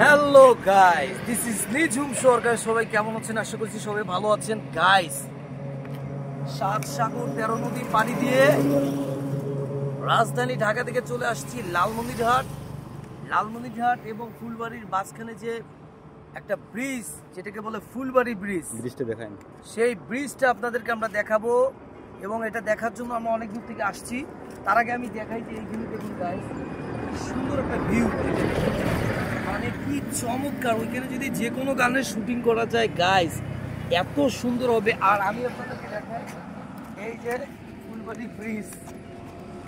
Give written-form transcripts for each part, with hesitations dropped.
Hello guys, this is নিঝুম সরকার। সবাই কেমন আছেন? আশা করছি সবাই ভালো আছেন। গাইস, 7 সাগর 13 নদী পানি দিয়ে রাজধানী ঢাকা থেকে চলে আসছি লালমনিরহাট এবং ফুলবাড়ির মাঝখানে যে একটা ব্রিজ, যেটাকে বলে ফুলবাড়ি ব্রিজটা দেখান। সেই ব্রিজটা আপনাদেরকে আমরা দেখাবো এবং এটা দেখার জন্য আমরা অনেক দূর থেকে আসছি। তার আগে আমি দেখাই যে এইখানে দেখুন গাইস, সুন্দর একটা ভিউ, মানে কি চমৎকার। ওইখানে যদি যে কোনো গানের শুটিং করা যায় গাইস, এত সুন্দর হবে। আর আমি আপনাদেরকে দেখাই, এই যে ফুলবাড়ি ব্রিজ,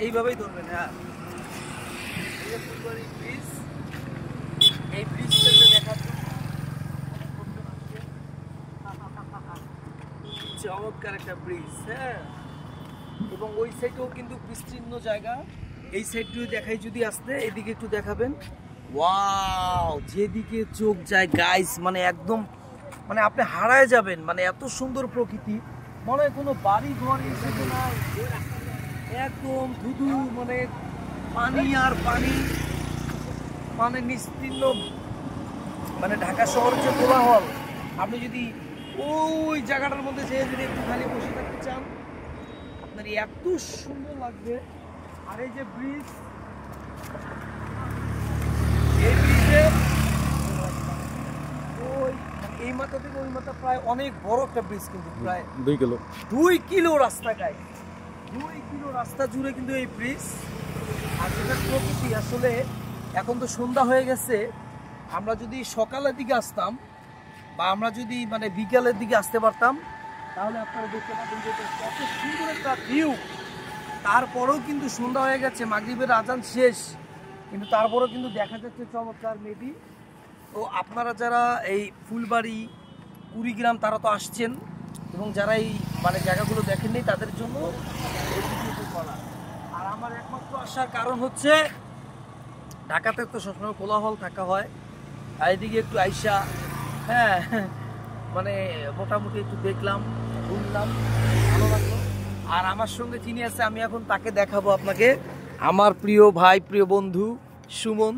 এইভাবেই ধরবেন। হ্যাঁ, এই যে ফুলবাড়ি ব্রিজ, এই ব্রিজটাতে দেখার জন্য চমৎকার একটা ব্রিজ। হ্যাঁ, এবং ওই সাইডেও কিন্তু বিস্তীর্ণ জায়গা। এই সাইডটিও দেখাই যদি আসতে, এদিকে একটু দেখাবেন। ওয়াও, যেদিকে চোখ যায় গাইস, মানে একদম, মানে আপনি হারায় যাবেন। মানে এত সুন্দর প্রকৃতি, মনে হয় কোনো বাড়ি ঘর এসে নাই, একদম ধুধু, মানে পানি আর পানি, মানে নিস্তীর্ণ। মানে ঢাকা শহর যে কোলাহল, আপনি যদি ওই জায়গাটার মধ্যে যেয়ে যদি একটু খালি বসে থাকতে চান, আপনার এত সুন্দর লাগবে। আর এই যে ব্রিজ, এই ব্রিজে ওই এই মাথা থেকে ওই মাথা প্রায় অনেক বড় একটা ব্রিজ, কিন্তু প্রায় 2 কিলো রাস্তা গায়, 2 কিলো রাস্তা জুড়ে কিন্তু এই ব্রিজ। আর যেটা প্রকৃতি, আসলে এখন তো সন্ধ্যা হয়ে গেছে, আমরা যদি সকালের দিকে আসতাম বা আমরা যদি মানে বিকালের দিকে আসতে পারতাম, তাহলে আপনারা দেখতে পাবেন যে কত সুন্দর একটা ভিউ। তারপরেও কিন্তু সন্ধ্যা হয়ে গেছে, মাগরিবের আজান শেষ, কিন্তু তারপরেও কিন্তু দেখা যাচ্ছে চমৎকার মেবি। তো আপনারা যারা এই ফুলবাড়ি, কুড়িগ্রাম, তারা তো আসছেন, এবং যারা এই মানে জায়গাগুলো দেখেননি তাদের জন্য এই ভিডিওটি করা। আর আমার একমাত্র আসার কারণ হচ্ছে, ঢাকাতে তো সবসময় কোলাহল থাকা হয়, আর এদিকে একটু আইসা, হ্যাঁ, মানে মোটামুটি একটু দেখলাম, ঘুরলাম, ভালো লাগলো। আর আমার সঙ্গে যিনি আছে, আমি এখন তাকে দেখাবো আপনাকে। আমার প্রিয় ভাই, প্রিয় বন্ধু সুমন।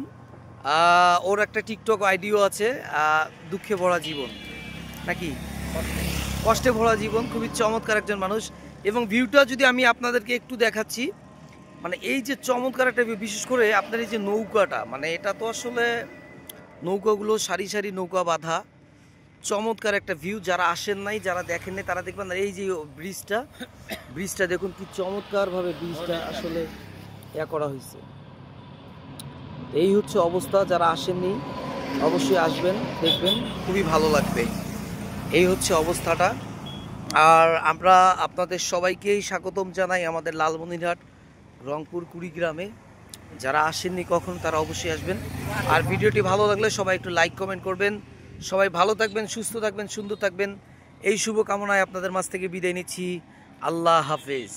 ওর একটা টিকটক আইডিও আছে, দুঃখে ভরা জীবন, নাকি কষ্টে ভরা জীবন। খুবই চমৎকার একজন মানুষ। এবং ভিউটা যদি আমি আপনাদেরকে একটু দেখাচ্ছি, মানে এই যে চমৎকার একটা ভিউ, বিশেষ করে আপনার এই যে নৌকাটা, মানে এটা তো আসলে নৌকাগুলো সারি সারি নৌকা বাঁধা, চমৎকার একটা ভিউ। যারা আসেন নাই, যারা দেখেন নাই, তারা দেখবেন। এই যে ব্রিজটা দেখুন কি চমৎকার ভাবে ব্রিজটা আসলে করা হয়েছে। এই হচ্ছে অবস্থা। যারা আসেননি অবশ্যই আসবেন, দেখবেন, খুবই ভালো লাগবে। এই হচ্ছে অবস্থাটা। আর আমরা আপনাদের সবাইকেই স্বাগতম জানাই আমাদের লালমনিরহাট, রংপুর, কুড়িগ্রামে। যারা আসেননি কখন, তারা অবশ্যই আসবেন। আর ভিডিওটি ভালো লাগলে সবাই একটু লাইক কমেন্ট করবেন। সবাই ভালো থাকবেন, সুস্থ থাকবেন, সুন্দর থাকবেন, এই শুভ কামনায় আপনাদের মাঝ থেকে বিদায় নিচ্ছি। আল্লাহ হাফেজ।